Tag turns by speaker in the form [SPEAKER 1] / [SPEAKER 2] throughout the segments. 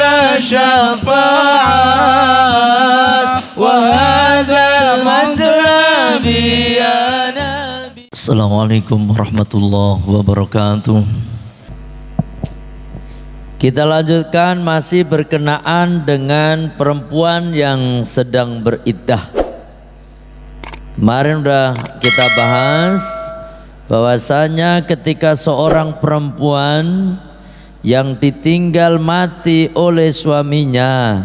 [SPEAKER 1] الشفاعات وهذا مطلبي يا نبي.
[SPEAKER 2] Assalamualaikum warahmatullahi wabarakatuh. Kita lanjutkan masih berkenaan dengan perempuan yang sedang beriddah. Kemarin udah kita bahas bahwasanya ketika seorang perempuan yang ditinggal mati oleh suaminya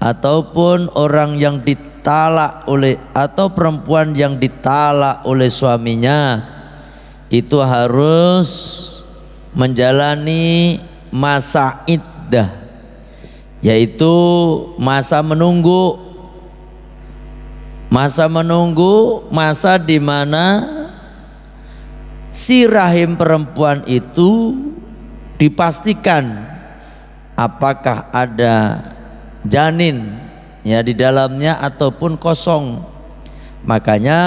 [SPEAKER 2] ataupun orang yang ditalak oleh atau perempuan yang ditalak oleh suaminya itu harus menjalani masa iddah, yaitu masa menunggu, masa di mana si rahim perempuan itu dipastikan apakah ada janin ya di dalamnya ataupun kosong. Makanya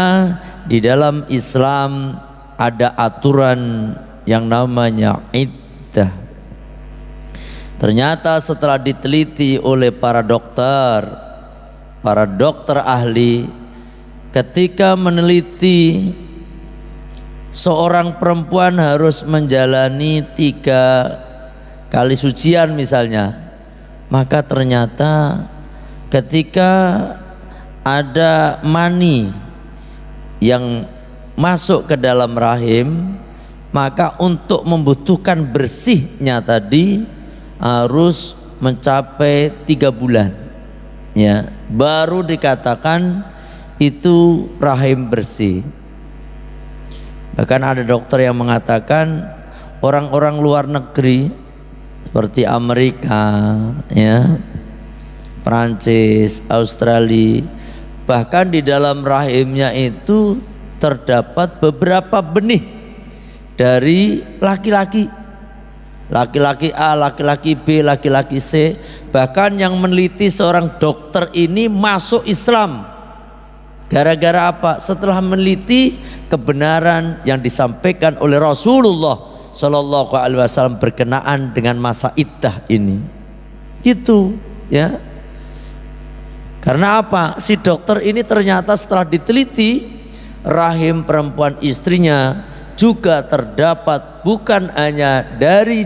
[SPEAKER 2] di dalam Islam ada aturan yang namanya iddah. Ternyata setelah diteliti oleh para dokter ahli, ketika meneliti seorang perempuan harus menjalani 3 kali sucian misalnya, maka ternyata ketika ada mani yang masuk ke dalam rahim, maka untuk membutuhkan bersihnya tadi harus mencapai 3 bulan ya, baru dikatakan itu rahim bersih. Bahkan ada dokter yang mengatakan orang-orang luar negeri seperti Amerika ya, Prancis, Australia, bahkan di dalam rahimnya itu terdapat beberapa benih dari laki-laki A, laki-laki B, laki-laki C. Bahkan yang meneliti seorang dokter ini masuk Islam. Gara-gara apa? Setelah meneliti kebenaran yang disampaikan oleh Rasulullah Sallallahu Alaihi Wasallam berkenaan dengan masa iddah ini. Gitu ya. Karena apa? Si dokter ini ternyata setelah diteliti rahim perempuan istrinya juga terdapat bukan hanya dari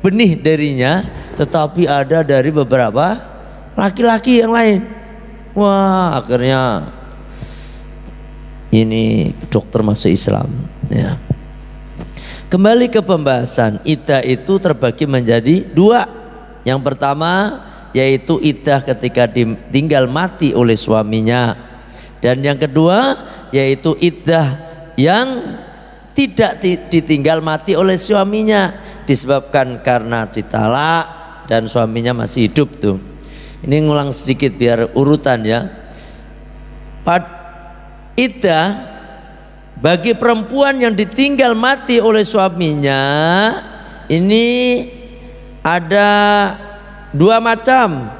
[SPEAKER 2] benih darinya, tetapi ada dari beberapa laki-laki yang lain. Wah, akhirnya ini dokter masuk Islam ya. Kembali ke pembahasan, iddah itu terbagi menjadi 2. Yang pertama yaitu iddah ketika ditinggal mati oleh suaminya, dan yang kedua yaitu iddah yang tidak ditinggal mati oleh suaminya disebabkan karena ditalak dan suaminya masih hidup tuh. Ini ngulang sedikit biar urutan ya. Iddah bagi perempuan yang ditinggal mati oleh suaminya ini ada 2 macam.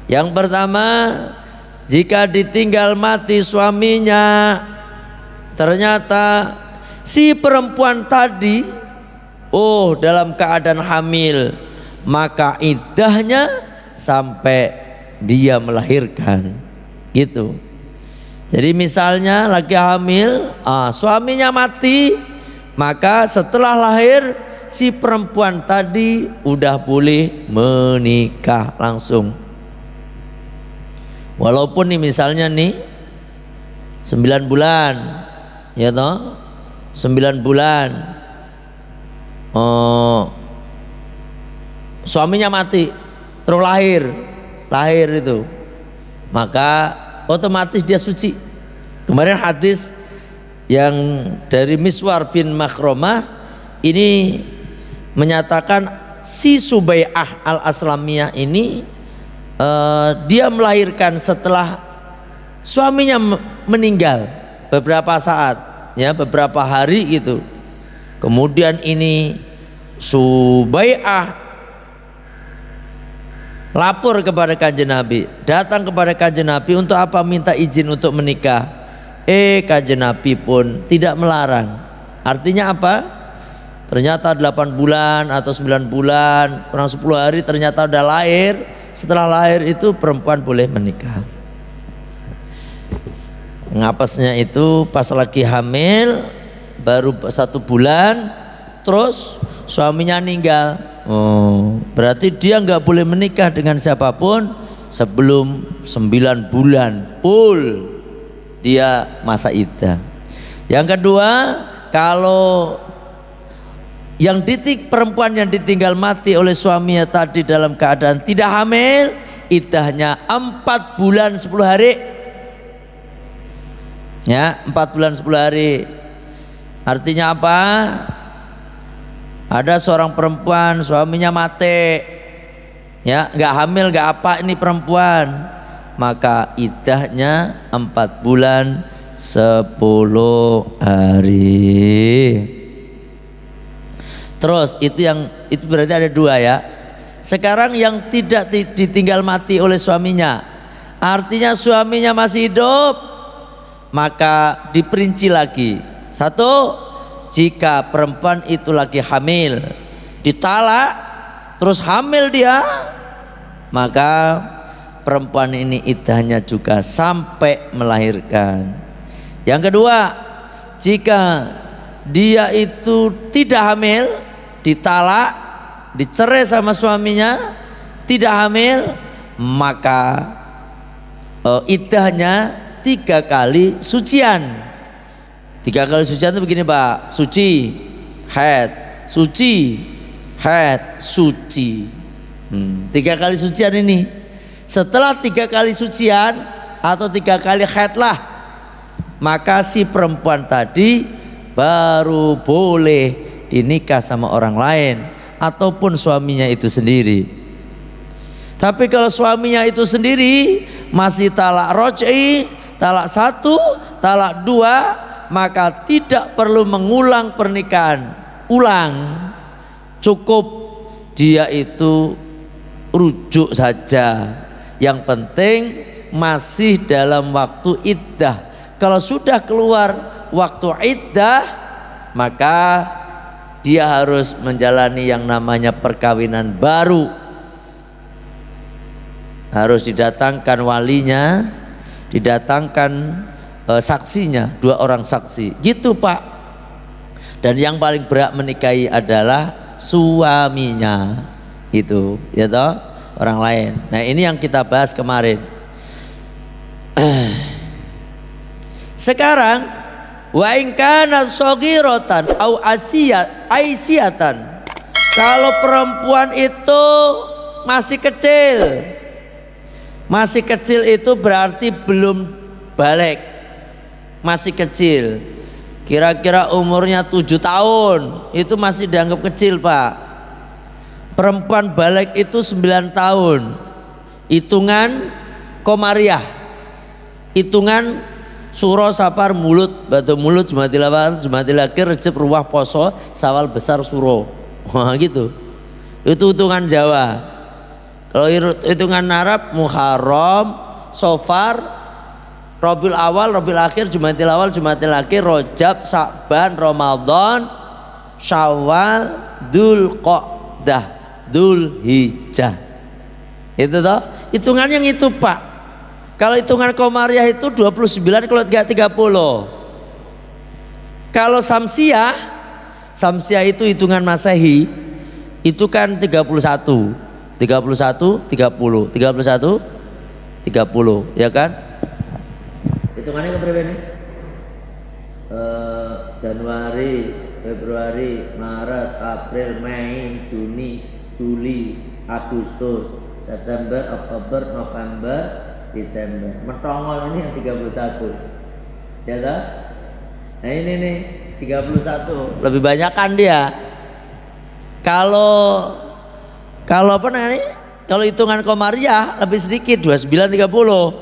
[SPEAKER 2] Yang pertama, jika ditinggal mati suaminya ternyata si perempuan tadi dalam keadaan hamil, maka iddahnya sampai dia melahirkan gitu. Jadi misalnya lagi hamil, suaminya mati, maka setelah lahir si perempuan tadi udah boleh menikah langsung. Walaupun nih misalnya nih 9 bulan ya toh, 9 bulan suaminya mati terus lahir itu, maka otomatis dia suci. Kemarin hadis yang dari Miswar bin Makhromah ini menyatakan si Subai'ah al-Aslamiyah ini dia melahirkan setelah suaminya meninggal beberapa saat ya, beberapa hari gitu. Kemudian ini Subai'ah lapor kepada Kanjeng Nabi, datang kepada Kanjeng Nabi untuk apa? Minta izin untuk menikah. Kanjeng Nabi pun tidak melarang. Artinya apa? ternyata 8 bulan atau 9 bulan, kurang 10 hari ternyata udah lahir. Setelah lahir itu perempuan boleh menikah. Ngapasnya itu pas lagi hamil, baru 1 bulan, terus suaminya meninggal. Oh, berarti dia nggak boleh menikah dengan siapapun sebelum 9 bulan full dia masa iddah. Yang kedua, kalau perempuan yang ditinggal mati oleh suaminya tadi dalam keadaan tidak hamil, iddahnya 4 bulan 10 hari. Ya, 4 bulan 10 hari. Artinya apa? Ada seorang perempuan suaminya mati, ya, nggak hamil nggak apa, ini perempuan, maka iddahnya 4 bulan 10 hari. Terus itu berarti ada 2 ya. Sekarang yang tidak ditinggal mati oleh suaminya, artinya suaminya masih hidup, maka diperinci lagi. 1, jika perempuan itu lagi hamil, ditalak terus hamil dia, maka perempuan ini iddahnya juga sampai melahirkan. Yang kedua, jika dia itu tidak hamil, ditalak, dicerai sama suaminya, tidak hamil, maka iddahnya 3 kali sucian. 3 kali sucian itu begini Pak, suci, haid, suci, haid, suci. 3 kali sucian ini. Setelah 3 kali sucian atau 3 kali haid lah, maka si perempuan tadi baru boleh dinikah sama orang lain ataupun suaminya itu sendiri. Tapi kalau suaminya itu sendiri masih talak roj'i, talak 1, talak 2, maka tidak perlu mengulang pernikahan ulang, cukup dia itu rujuk saja. Yang penting masih dalam waktu iddah. Kalau sudah keluar waktu iddah, maka dia harus menjalani yang namanya perkawinan baru. Harus didatangkan walinya, didatangkan saksinya, 2 orang saksi, gitu Pak. Dan yang paling berhak menikahi adalah suaminya, itu ya toh, orang lain. Nah ini yang kita bahas kemarin. Sekarang wa in kana shaghiratan au aisiyatan, kalau perempuan itu masih kecil, masih kecil itu berarti belum balik, masih kecil, kira-kira umurnya 7 tahun, itu masih dianggap kecil Pak. Perempuan balik itu 9 tahun, hitungan komariah, hitungan suro, sapar, mulut, batu mulut, jumatil awal, jumatil akhir, recep, ruah, poso, sawal besar, suro. Wah gitu, itu hitungan Jawa. Kalau hitungan Arab, Muharram, Sofar, Rabiul Awal, Rabiul Akhir, Jumatil Awal, Jumatil Akhir, Rajab, Sa'ban, Ramadan, Syawal, Dzulqa'dah, Dzulhijjah. Itu toh, hitungan yang itu Pak. Kalau hitungan Komariah itu 29 kalau 30. Kalau Samsiah itu hitungan Masehi, itu kan 31, 30, 30, ya kan? Hitungannya keberapa nih? Januari, Februari, Maret, April, Mei, Juni, Juli, Agustus, September, Oktober, November, Desember. Metongol ini yang 31. Ya toh? Nah ini nih 31. Lebih banyak kan dia. Kalau apa namanya? Kalau hitungan Komariah lebih sedikit, 29 30,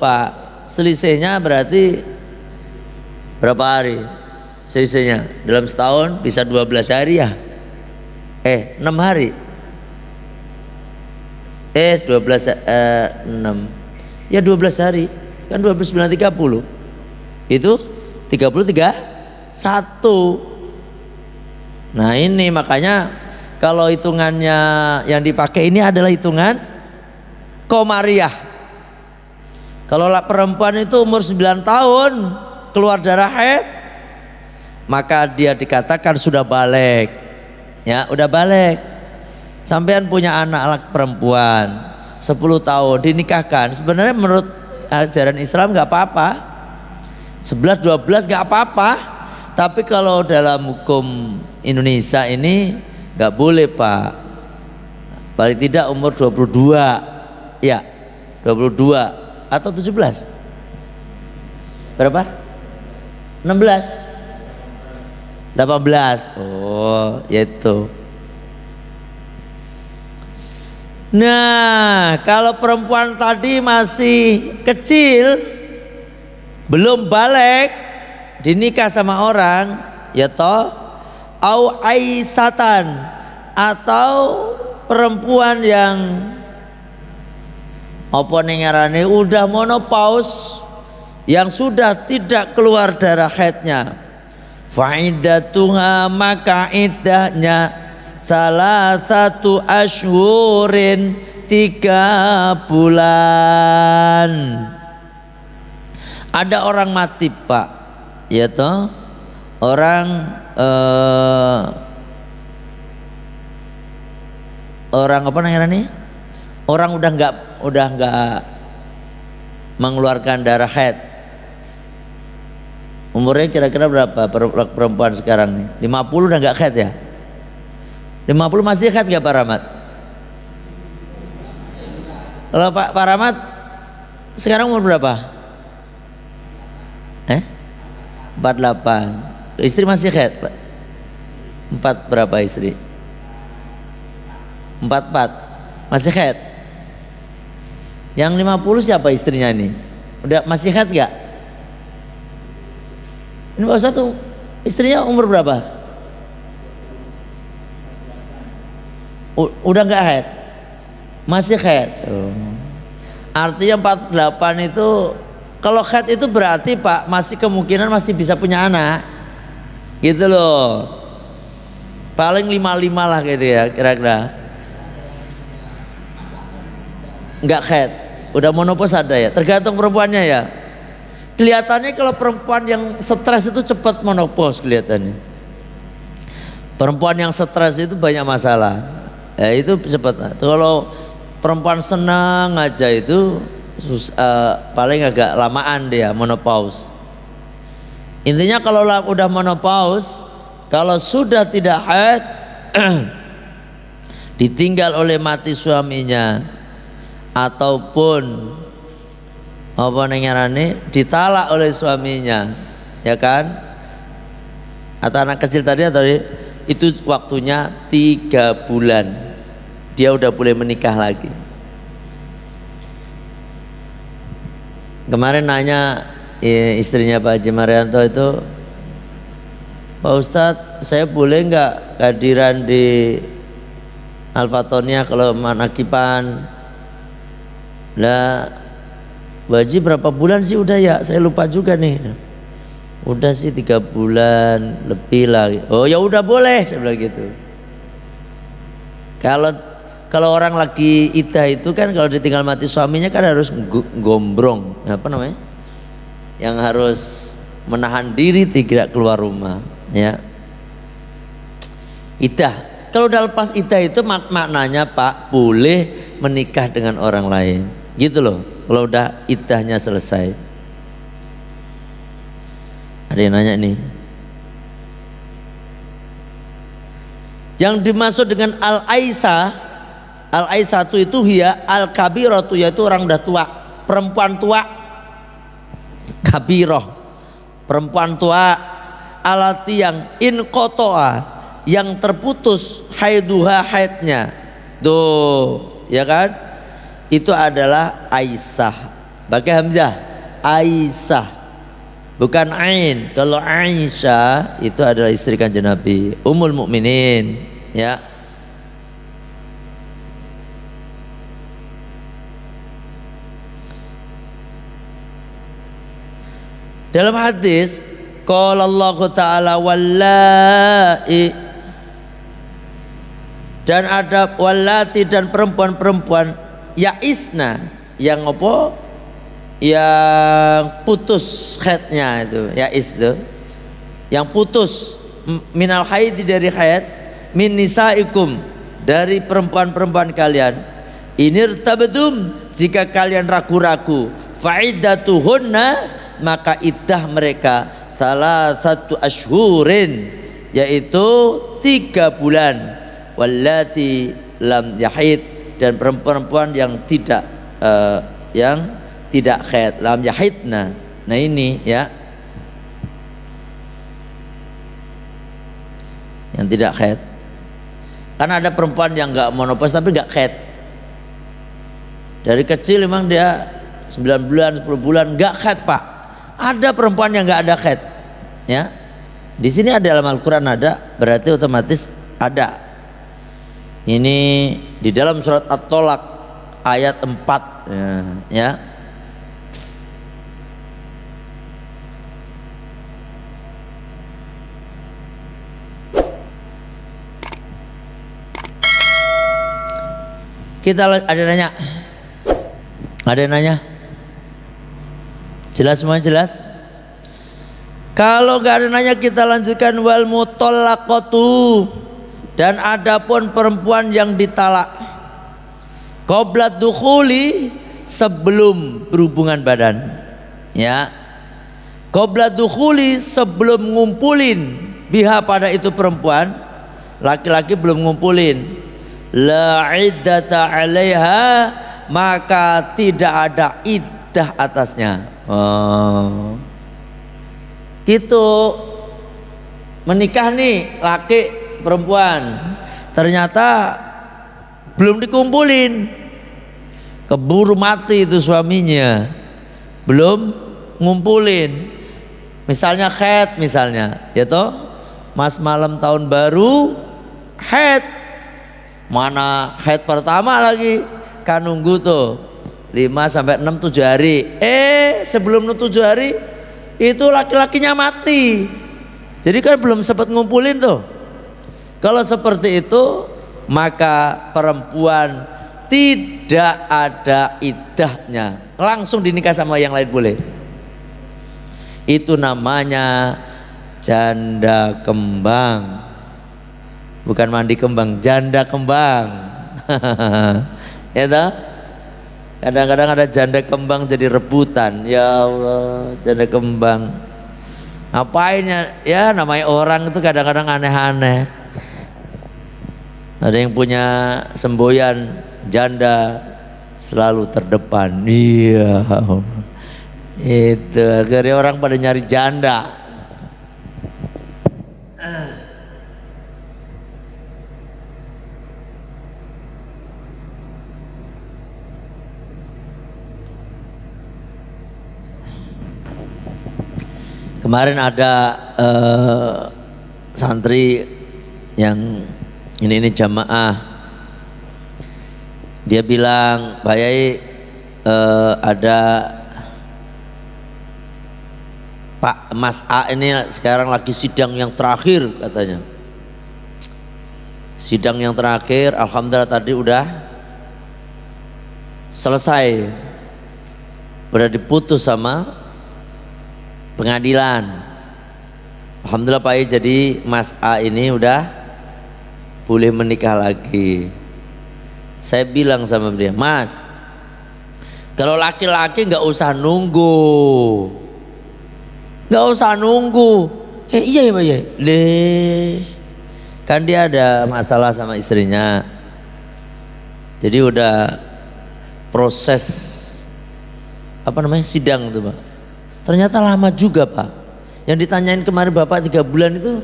[SPEAKER 2] Pak. Selisihnya berarti berapa hari? Selisihnya dalam setahun bisa 12 hari ya? 6 hari. 12 6. Ya 12 hari. Kan 29 30. Itu 33 1. Nah ini makanya kalau hitungannya yang dipakai ini adalah hitungan komariah. Kalau perempuan itu umur 9 tahun keluar darah haid, maka dia dikatakan sudah balik. Ya, udah balik. Sampean punya anak perempuan 10 tahun dinikahkan. Sebenarnya menurut ajaran Islam nggak apa-apa. 11, 12 nggak apa-apa. Tapi kalau dalam hukum Indonesia ini nggak boleh, Pak. Paling tidak umur 22. Ya, 22 atau 17. Berapa? 16. 18. Oh, itu. Nah, kalau perempuan tadi masih kecil, belum balik, dinikah sama orang, ya toh, au aisatan, atau perempuan yang apa nengarane udah menopause, yang sudah tidak keluar darah haidnya, fa'iddatuha, maka iddahnya salah satu asyhurin 3 bulan. Ada orang mati, Pak, ya toh, orang apa namanya nih? Orang udah nggak mengeluarkan darah haid. Umurnya kira-kira berapa perempuan sekarang nih? 50 udah nggak haid ya? 50 masih haid nggak Pak Rahmat? Kalau Pak Rahmat sekarang umur berapa? 48. Istri masih haid, Pak? 4 berapa istri? 44 masih haid. Yang 50 siapa istrinya ini? Udah masih haid gak? Ini Pak Ustadz tuh istrinya umur berapa? Udah gak haid? Masih haid. Artinya 48 itu, kalau haid itu berarti Pak masih kemungkinan masih bisa punya anak, gitu loh. Paling 55 lah gitu ya kira-kira. Enggak haid, udah menopause ada ya, tergantung perempuannya ya. Kelihatannya kalau perempuan yang stres itu cepat menopause kelihatannya. Perempuan yang stres itu banyak masalah, ya itu cepat. Kalau perempuan senang aja itu paling agak lamaan dia menopause. Intinya kalau udah menopause, kalau sudah tidak haid, ditinggal oleh mati suaminya, ataupun apa nengarane ditalak oleh suaminya, ya kan? Atau anak kecil tadi atau itu waktunya 3 bulan, dia udah boleh menikah lagi. Kemarin nanya istrinya Pak Haji Marianto itu, Pak Ustadz, saya boleh nggak kehadiran di Al-Fatonia kalau manakipan? Lah, Haji berapa bulan sih udah ya? Saya lupa juga nih. Udah sih 3 bulan lebih lagi. Oh ya udah boleh, saya bilang gitu. Kalau orang lagi iddah itu kan kalau ditinggal mati suaminya kan harus gombrong, apa namanya? Yang harus menahan diri tidak keluar rumah, ya. Iddah. Kalau udah lepas iddah itu maknanya Pak boleh menikah dengan orang lain. Gitu loh, kalau udah iddahnya selesai. Ada yang nanya nih, yang dimaksud dengan al-aisah itu hiya al-kabiratu, yaitu orang udah tua, perempuan tua. Kabiroh, perempuan tua, alati yang inqotoa, yang terputus haiduha, haidnya. Tuh, ya kan? Itu adalah Aisyah. Pakai hamzah, Aisyah, bukan ain. Kalau Aisyah itu adalah istri Kanjeng Nabi, Ummul Mukminin, ya. Dalam hadis, qala Allah Ta'ala wallahi Dan ada walati dan perempuan-perempuan yaisna yang apa? Yang putus haidnya itu, yais itu. Yang putus minal haid dari haid, min nisaikum dari perempuan-perempuan kalian. Inirtabtum jika kalian ragu-ragu, fa'iddatuhunna maka iddah mereka salah satu ashhurin yaitu 3 bulan. Wallati lam yahid dan perempuan-perempuan yang tidak haid, lam yahidna. Nah ini ya, yang tidak haid. Karena ada perempuan yang enggak menopause tapi enggak haid. Dari kecil memang dia 9 bulan, 10 bulan enggak haid, Pak. Ada perempuan yang enggak ada haid. Ya. Di sini ada dalam Al-Qur'an ada, berarti otomatis ada. Ini di dalam surat At-Tolak ayat 4 ya. Kita ada nanya. Ada yang nanya? Jelas semua, jelas? Kalau gak ada nanya kita lanjutkan. Wal mutallaqatu, dan adapun perempuan yang ditalak qabla dukhuli, sebelum berhubungan badan ya, qabla dukhuli sebelum ngumpulin, biha pada itu perempuan, laki-laki belum ngumpulin, la iddata 'alaiha maka tidak ada iddah atasnya. Gitu, menikah nih laki perempuan, ternyata belum dikumpulin, keburu mati itu suaminya, belum ngumpulin. Misalnya haid, misalnya ya toh, mas malam tahun baru haid, mana haid pertama lagi, kan nunggu tuh 5 sampai 6 7 hari. Sebelum 7 hari itu laki-lakinya mati, jadi kan belum sempat ngumpulin tuh. Kalau seperti itu maka perempuan tidak ada iddahnya, langsung dinikah sama yang lain boleh. Itu namanya janda kembang, bukan mandi kembang, janda kembang. Ya toh? Kadang-kadang ada janda kembang jadi rebutan. Ya Allah, janda kembang. Ngapain ya, namanya orang itu kadang-kadang aneh-aneh. Ada yang punya semboyan janda selalu terdepan. Iya. Itu akhirnya orang pada nyari janda. Kemarin ada santri yang ini jamaah, dia bilang, Pak Yai, ada Pak Mas A ini sekarang lagi sidang yang terakhir katanya. Sidang yang terakhir, alhamdulillah tadi udah selesai, udah diputus sama pengadilan. Alhamdulillah Pak Yai, jadi Mas A ini udah boleh menikah lagi. Saya bilang sama dia, Mas, kalau laki-laki nggak usah nunggu, nggak usah nunggu. Iya ya Pak Yai, kan dia ada masalah sama istrinya, jadi udah proses sidang tuh Pak. Ternyata lama juga Pak. Yang ditanyain kemarin Bapak 3 bulan itu,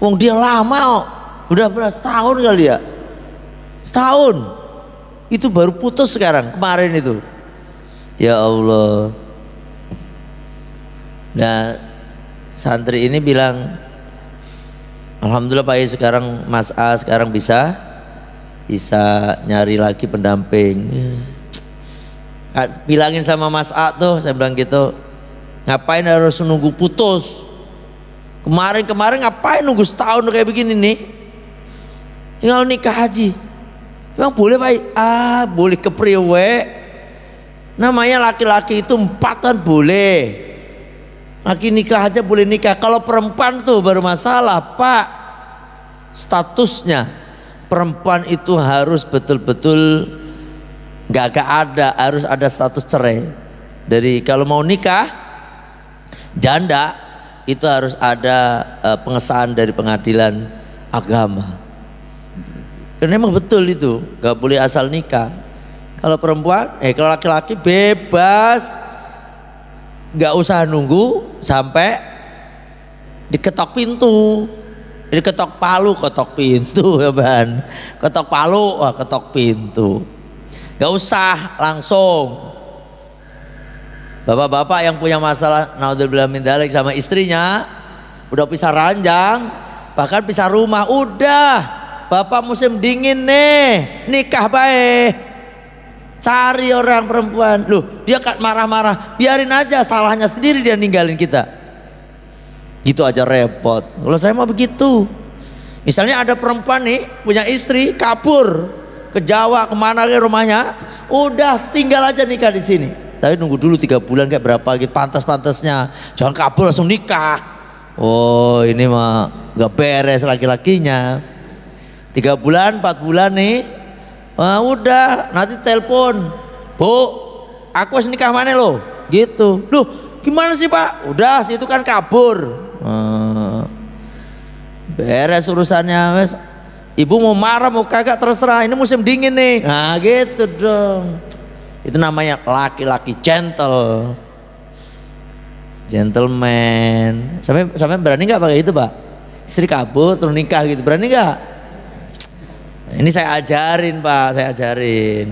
[SPEAKER 2] wong dia lama kok. Udah berapa setahun kali ya? Setahun. Itu baru putus sekarang, kemarin itu. Ya Allah. Nah, santri ini bilang, alhamdulillah Pak Yai, sekarang Mas A sekarang bisa nyari lagi pendamping. Bilangin sama Mas A tuh, saya bilang gitu, ngapain harus nunggu putus? Kemarin ngapain nunggu setahun kayak begini nih? tinggal nikah haji. Emang boleh Pak? Boleh kepriwe. Namanya laki-laki itu 4 kan boleh. Laki nikah aja boleh nikah. Kalau perempuan tuh baru masalah Pak. Statusnya perempuan itu harus betul-betul gak ada, harus ada status cerai. Dari kalau mau nikah janda itu harus ada pengesahan dari pengadilan agama. Karena memang betul itu, gak boleh asal nikah. Kalau perempuan, kalau laki-laki bebas, gak usah nunggu sampai diketok pintu, diketok palu, ketok pintu ya Ban, ketok palu, ketok pintu. Gak usah langsung. Bapak-bapak yang punya masalah naudzubillah min dzalik sama istrinya, udah pisah ranjang, bahkan pisah rumah, udah bapak musim dingin nih, nikah baik. Cari orang perempuan, loh dia kan marah-marah, biarin aja, salahnya sendiri dia ninggalin kita. Gitu aja repot. Kalau saya mau begitu. Misalnya ada perempuan nih punya istri kabur ke Jawa kemana ke rumahnya, udah tinggal aja nikah di sini. Tapi nunggu dulu 3 bulan kayak berapa gitu, pantas-pantasnya. Jangan kabur langsung nikah. Oh ini mah gak beres laki-lakinya. 3 bulan 4 bulan nih. Udah nanti telepon, Bu, aku harus nikah mana lo? Gitu. Loh gimana sih Pak? Udah situ kan kabur. Beres urusannya wes. Ibu mau marah mau kagak terserah, ini musim dingin nih. Nah gitu dong. Itu namanya laki-laki gentleman. Sampai berani nggak pakai itu Pak? Istri kabur terus nikah gitu, berani nggak? Ini saya ajarin Pak, saya ajarin.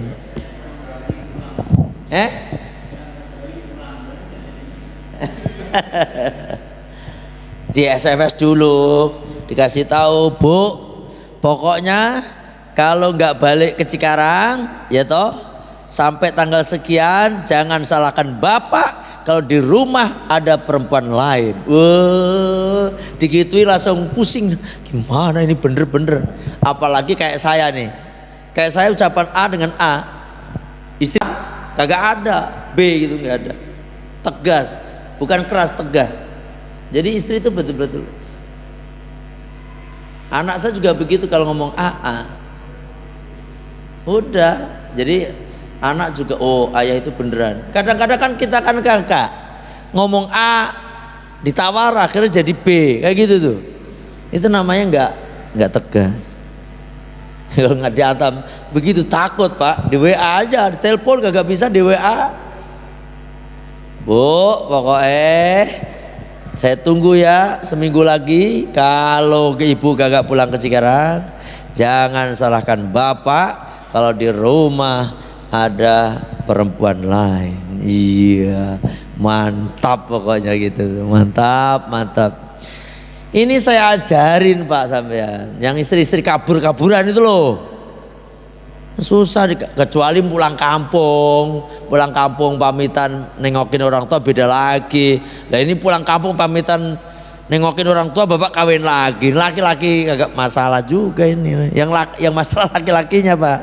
[SPEAKER 2] Di SMS dulu dikasih tahu, Bu, pokoknya kalau nggak balik ke Cikarang ya toh sampai tanggal sekian jangan salahkan Bapak kalau di rumah ada perempuan lain. Digituin langsung pusing, gimana ini bener-bener. Apalagi kayak saya nih, kayak saya ucapan A dengan A, istri kagak ada, B gitu nggak ada. Tegas, bukan keras, tegas. Jadi istri itu betul-betul. Anak saya juga begitu kalau ngomong A. Udah, jadi anak juga ayah itu beneran. Kadang-kadang kan kita kan kakak ngomong A ditawar akhirnya jadi B kayak gitu tuh. Itu namanya nggak tegas. Kalau nggak diatam begitu takut Pak, di WA aja, di telepon kagak bisa di WA. Bu, pokoknya saya tunggu ya seminggu lagi. Kalau ibu kagak pulang ke Cikarang, jangan salahkan Bapak kalau di rumah ada perempuan lain. Iya, mantap pokoknya gitu, mantap. Ini saya ajarin Pak sampean, yang istri-istri kabur-kaburan itu loh, susah kecuali pulang kampung pamitan nengokin orang tua beda lagi. Nah ini pulang kampung pamitan nengokin orang tua, bapak kawin lagi, laki-laki agak masalah juga ini. Yang masalah laki-lakinya Pak.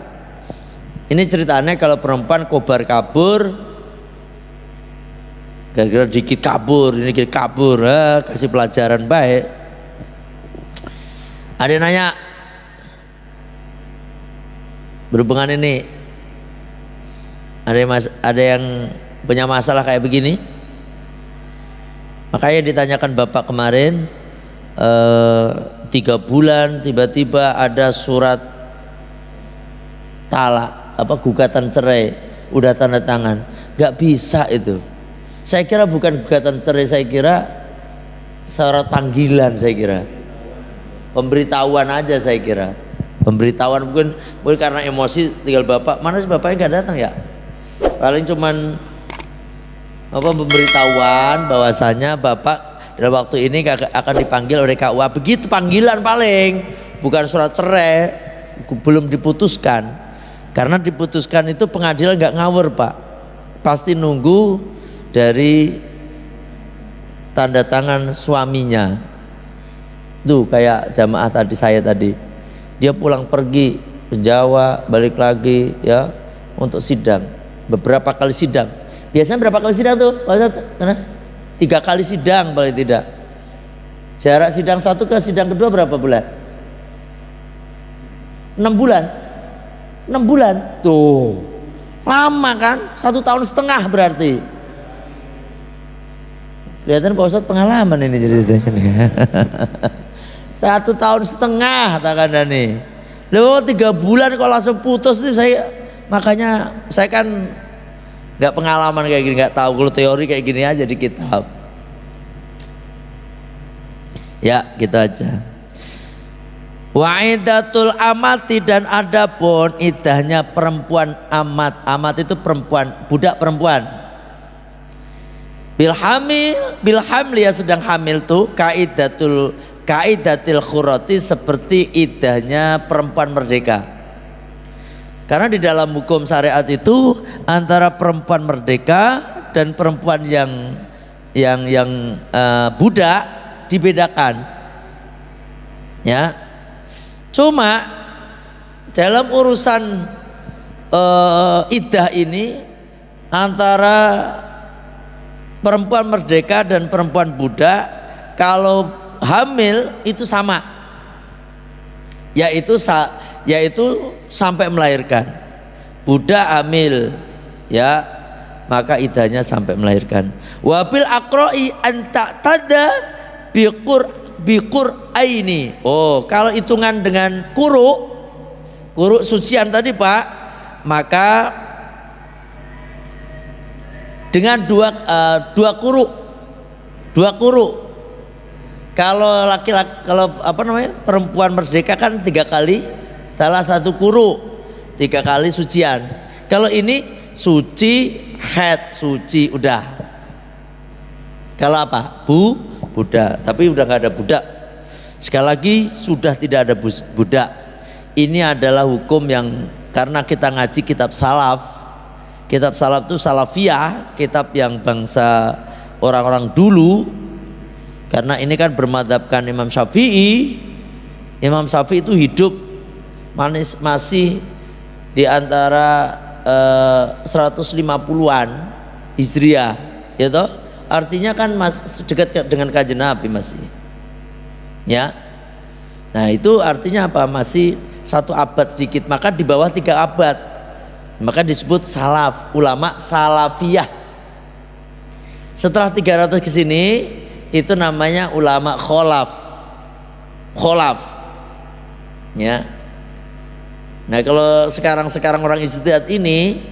[SPEAKER 2] Ini ceritanya kalau perempuan kobar kabur, gara-gara dikit kabur, ini dikit kabur, kasih pelajaran baik. Ada yang nanya berhubungan ini, ada yang punya masalah kayak begini, makanya ditanyakan bapak kemarin 3 bulan tiba-tiba ada surat talak, gugatan cerai, udah tanda tangan, nggak bisa itu. Saya kira bukan gugatan cerai, saya kira surat panggilan, saya kira pemberitahuan aja, saya kira pemberitahuan. Mungkin karena emosi tinggal bapak, mana sih bapaknya nggak datang ya, paling cuman pemberitahuan bahwasanya bapak dalam waktu ini akan dipanggil oleh KUA, begitu panggilan paling, bukan surat cerai, belum diputuskan. Karena diputuskan itu pengadilan nggak ngawur Pak, pasti nunggu dari tanda tangan suaminya. Tuh kayak jamaah tadi, saya tadi Dia pulang pergi ke Jawa, balik lagi ya untuk sidang. Beberapa kali sidang. Biasanya berapa kali sidang tuh? Pak Ustadz? 3 kali sidang paling tidak. Jarak sidang 1 ke sidang kedua berapa bulan? 6 bulan. 6 bulan. Tuh. Lama kan? 1,5 tahun berarti. Kelihatan Pak Ustadz pengalaman ini ceritanya. 1,5 tahun katakan nih. Loh 3 bulan kok langsung putus itu makanya saya kan nggak pengalaman kayak gini, nggak tahu. Kalau teori kayak gini aja di kitab. Ya gitu aja. Wa iddatul amati, dan adapun iddahnya perempuan amat. Amat itu perempuan, budak perempuan. Bil hamli ya sedang hamil tuh kaidatil khurati, seperti iddahnya perempuan merdeka. Karena di dalam hukum syariat itu antara perempuan merdeka dan perempuan yang budak dibedakan. Ya. Cuma dalam urusan iddah ini antara perempuan merdeka dan perempuan budak kalau hamil itu sama, yaitu sampai melahirkan. Budak hamil ya, maka iddahnya sampai melahirkan. Wabil aqra'i anta tada biqur aini. Oh, kalau hitungan dengan kuru sucian tadi Pak, maka dengan dua kuru. Kalau laki-laki, kalau perempuan merdeka kan 3 kali, salah 1 kuru, 3 kali sucian. Kalau ini suci, haid, suci, udah. Kalau apa? Budak, tapi udah nggak ada budak. Sekali lagi sudah tidak ada budak. Ini adalah hukum yang karena kita ngaji kitab salaf. Kitab salaf itu salafiyah, kitab yang bangsa orang-orang dulu. Karena ini kan bermadhabkan Imam Syafi'i. Imam Syafi'i itu hidup masih di antara 150-an Hijriah, gitu. Artinya kan dekat dengan Kanjeng Nabi masih. Ya. Nah, itu artinya apa? Masih 1 abad sedikit, maka di bawah 3 abad. Maka disebut salaf, ulama salafiyah. Setelah 300 ke sini itu namanya ulama kholaf. Ya. Nah, kalau sekarang orang ijtihad ini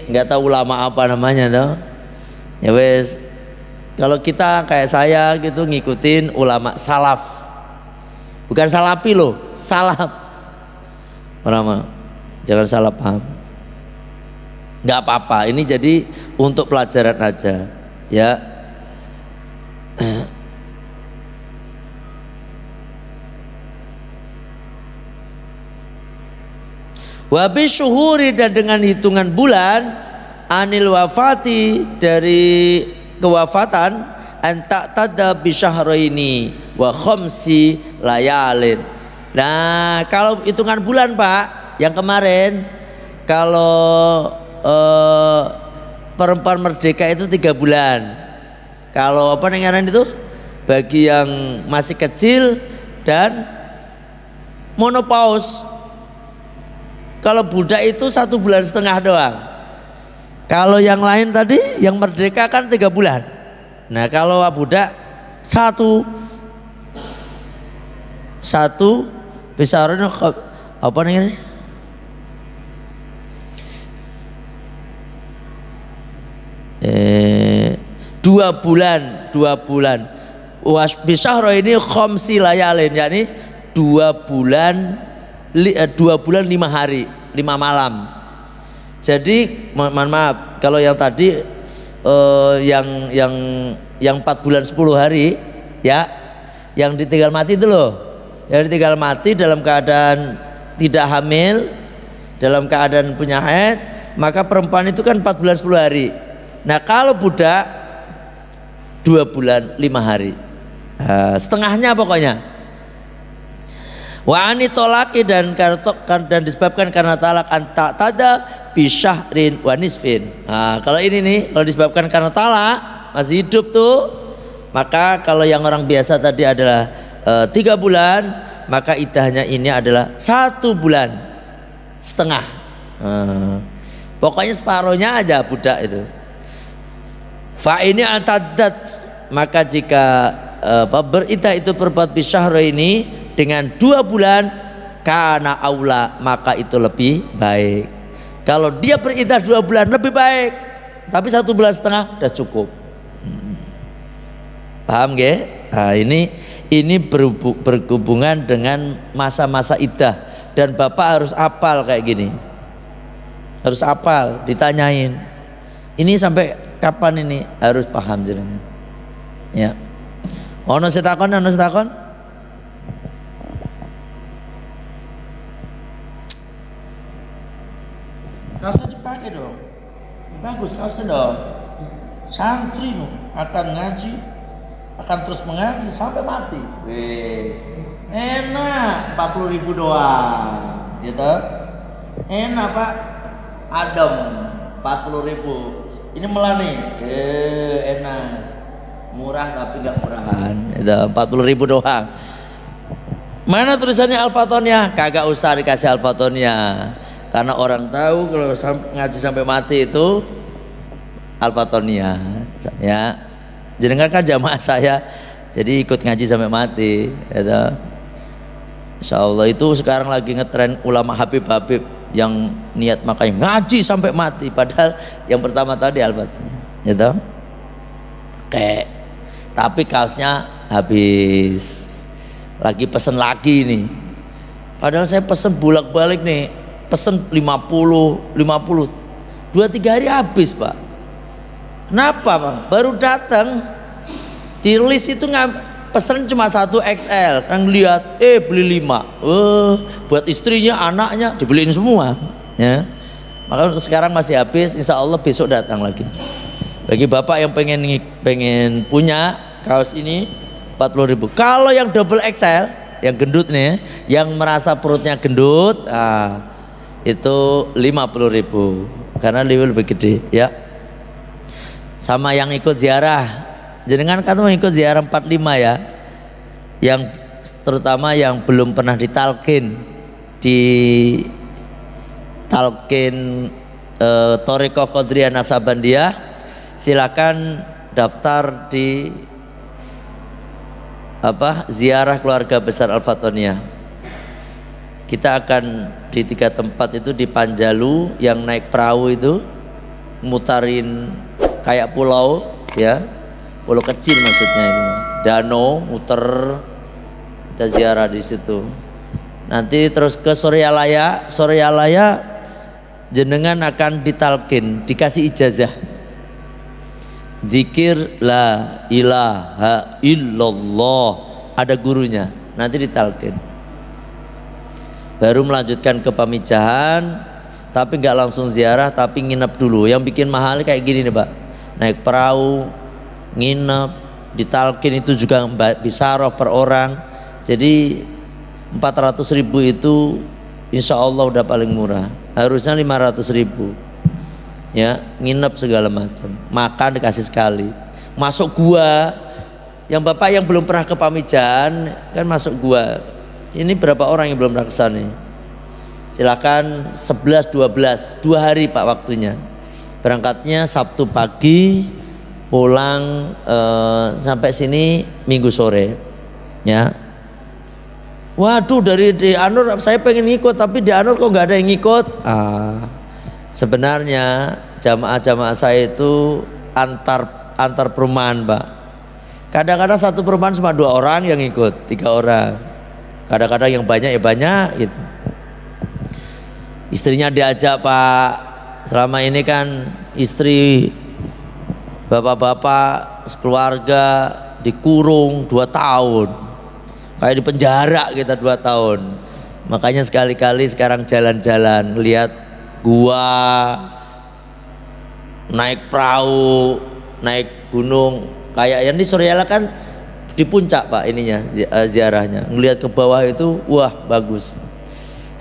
[SPEAKER 2] nggak tahu ulama apa namanya tuh. Ya wes, kalau kita kayak saya gitu ngikutin ulama salaf, bukan salafi loh, salaf. Orang jangan salah paham. Nggak apa-apa, ini jadi untuk pelajaran aja, ya. Wabi syuhuri, dan dengan hitungan bulan, anil wafati, dari kewafatan, anta tada bisyahraini wa khamsi layalin. Nah, kalau hitungan bulan Pak, yang kemarin kalau perempuan merdeka itu 3 bulan. Kalau apa namanya itu bagi yang masih kecil dan monopause. Kalau budak itu 1,5 bulan doang. Kalau yang lain tadi yang merdeka kan 3 bulan. Nah, kalau budak satu besarnya apa namanya? 2 bulan. Was bisyahra ini khamsi layalin, yakni 2 bulan 5 hari, 5 malam. Jadi mohon maaf kalau yang tadi yang 4 bulan 10 hari ya, yang ditinggal mati itu loh, yang ditinggal mati dalam keadaan tidak hamil, dalam keadaan punya haid, maka perempuan itu kan 4 bulan 10 hari. Nah, kalau budak 2 bulan 5 hari, setengahnya pokoknya. Wa ani tolaki dan disebabkan karena talak anta tada bisyahrin wa nisfin. Nah, kalau ini nih, kalau disebabkan karena talak masih hidup tuh, maka kalau yang orang biasa tadi adalah 3 bulan, maka iddahnya ini adalah 1 bulan setengah. Pokoknya separohnya aja budak itu. Fa ini antadat, maka jika beriddah itu berbuat bisyahra ini dengan 2 bulan, kana aula, maka itu lebih baik. Kalau dia beriddah 2 bulan lebih baik, tapi 1 bulan setengah sudah cukup. Paham gak? Nah, ini berhubungan dengan masa-masa iddah, dan bapak harus apal kayak gini, harus apal, ditanyain ini sampai kapan, ini harus paham jenengan. Ya. Ono setakon. Kaosnya dipakai dong, bagus kaosnya dong. Santri akan ngaji, akan terus mengaji sampai mati. Wes, enak, 40.000 doang, gitu. Enak Pak, adem, 40.000. Ini melani, enak, murah tapi nggak murahan, itu 40.000 doang. Mana tulisannya Al-Fatonnya? Kagak usah dikasih Al-Fatonnya, karena orang tahu kalau ngaji sampai mati itu Al-Fatonnya. Ya, jenengan kan jamaah saya, jadi ikut ngaji sampai mati. Gitu. Insya Allah itu sekarang lagi ngetren ulama Habib yang niat makanya ngaji sampai mati, padahal yang pertama tadi Al-Fatonnya. Gitu. Kayak, tapi kaosnya habis. Lagi pesen lagi nih. Padahal saya pesen bolak-balik nih. Pesen 50, 2-3 hari habis Pak. Kenapa Bang? Baru datang di list itu pesen cuma 1 XL, kan lihat beli 5. Buat istrinya, anaknya dibeliin semua ya. Maka untuk sekarang masih habis, insya Allah besok datang lagi. Bagi bapak yang pengen punya kaos ini 40.000. Kalau yang double XL, yang gendut nih, yang merasa perutnya gendut, itu 50.000 karena lebih gede ya. Sama yang ikut ziarah, jenengan kan mau ikut ziarah 45 ya, yang terutama yang belum pernah ditalkin Thariqah Qadiriyah Naksabandiyah, silakan daftar di ziarah keluarga besar Al-Fatoniyah. Kita akan di 3 tempat itu, di Panjalu yang naik perahu itu, mutarin kayak pulau ya, pulau kecil maksudnya ini, danau muter, kita ziarah di situ. Nanti terus ke Suryalaya jenengan akan ditalkin, dikasih ijazah zikir la ilaha illallah, ada gurunya, nanti ditalkin. Baru melanjutkan ke Pamijahan, tapi nggak langsung ziarah, tapi nginep dulu. Yang bikin mahal kayak gini nih Pak, naik perahu, nginep, ditalkin itu juga bisaroh per orang. Jadi 400.000 itu insya Allah udah paling murah. Harusnya 500.000 ya, nginep segala macam, makan dikasih sekali, masuk gua. Yang bapak yang belum pernah ke Pamijahan kan masuk gua. Ini berapa orang yang belum pernah ke sana? Silakan 11-12, 2 hari Pak waktunya. Berangkatnya Sabtu pagi, pulang sampai sini Minggu sore. Ya. Waduh, dari di Anur saya pengen ngikut, tapi di Anur kok nggak ada yang ngikut. Sebenarnya jamaah-jamaah saya itu antar perumahan Pak. Kadang-kadang satu perumahan cuma 2 orang yang ikut, 3 orang. Kadang-kadang yang banyak ya banyak gitu. Istrinya diajak Pak. Selama ini kan istri bapak-bapak sekeluarga dikurung 2 tahun. Kayak di penjara kita 2 tahun. Makanya sekali-kali sekarang jalan-jalan, lihat gua, naik perahu, naik gunung. Kayak yang di Suryala kan di puncak Pak ininya ziarahnya. Ngelihat ke bawah itu wah bagus.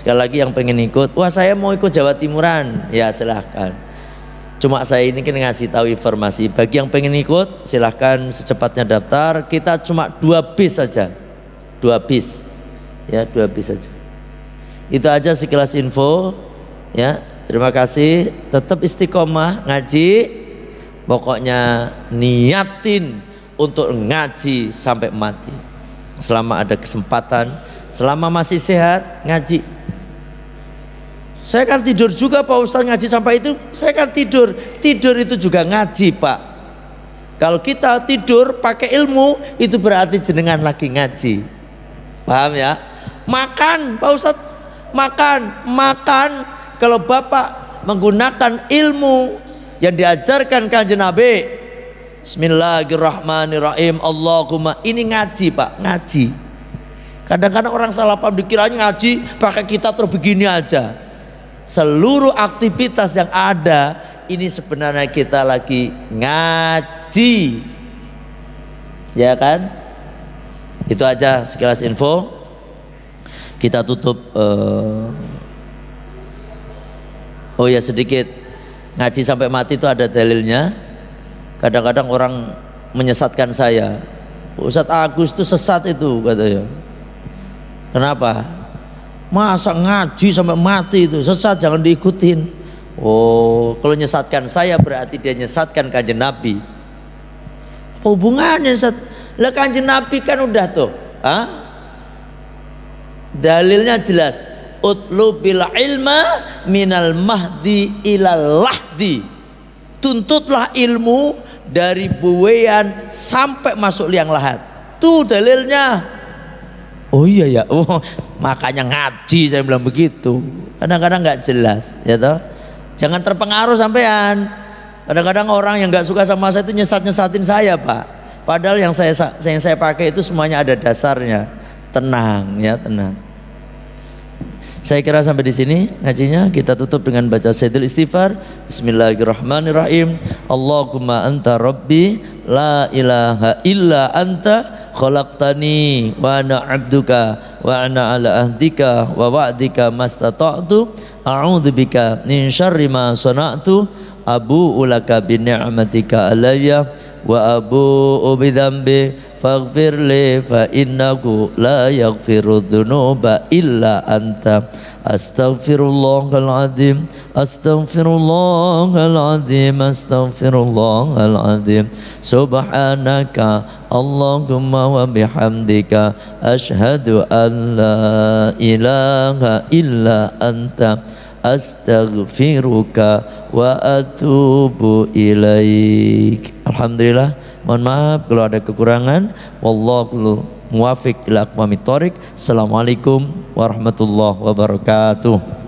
[SPEAKER 2] Sekali lagi yang pengen ikut, wah saya mau ikut Jawa Timuran, ya silahkan. Cuma saya ini kan ngasih tahu informasi. Bagi yang pengen ikut silahkan secepatnya daftar. Kita cuma 2 bis saja, 2 bis, ya 2 bis saja. Itu aja sekilas info, ya. Terima kasih. Tetap istiqomah ngaji. Pokoknya niatin untuk ngaji sampai mati. Selama ada kesempatan, selama masih sehat ngaji. Saya kan tidur juga Pak Ustaz, ngaji sampai itu saya kan tidur. Tidur itu juga ngaji Pak. Kalau kita tidur pakai ilmu itu berarti jenengan lagi ngaji. Paham ya? Makan Pak Ustaz, makan. Kalau Bapak menggunakan ilmu yang diajarkan Kanjeng Nabi, Bismillahirrahmanirrahim, Allahumma, ini ngaji Pak, ngaji. Kadang-kadang orang salah paham dikiranya ngaji pakai kitab terus begini aja. Seluruh aktivitas yang ada ini sebenarnya kita lagi ngaji, ya kan? Itu aja sekilas info. Kita tutup. Oh ya sedikit, ngaji sampai mati itu ada dalilnya. Kadang-kadang orang menyesatkan saya, Ustadz Agus itu sesat itu katanya. Kenapa? Masa ngaji sampai mati itu sesat, jangan diikutin. Oh, kalau nyesatkan saya berarti dia nyesatkan Kanjeng Nabi. Apa hubungannya Ustaz? Lah Kanjeng Nabi kan udah tuh, dalilnya jelas. Utlubil ilma minal mahdi ilal lahdi. Tuntutlah ilmu dari buwean sampai masuk liang lahat. Tuh dalilnya. Oh iya ya, oh makanya ngaji saya bilang begitu. Kadang-kadang nggak jelas, ya toh. Jangan terpengaruh sampean. Kadang-kadang orang yang nggak suka sama saya itu nyesat-nyesatin saya Pak. Padahal yang saya pakai itu semuanya ada dasarnya. Tenang ya, tenang. Saya kira sampai di sini ngajinya. Kita tutup dengan baca Sayyidul Istighfar. Bismillahirrahmanirrahim. Allahumma anta rabbi la ilaha illa anta khalaqtani wa ana abduka wa ana ala ahdika wa wa'dika mastata'tu a'udzubika min syarri ma sana'tu abu'u laka bi ni'matika alayya wa abu'u bi dzambi faghfir li fa innahu la yaghfiru dzunuba illa anta astaghfirullahal azim astaghfirullahal azim astaghfirullahal azim subhanaka Allahumma wa bihamdika asyhadu an la ilaha illa anta astaghfiruka wa atubu ilaik. Alhamdulillah, mohon maaf kalau ada kekurangan. Wallahu muwafiq ila aqwamit thoriq. Assalamualaikum warahmatullahi wabarakatuh.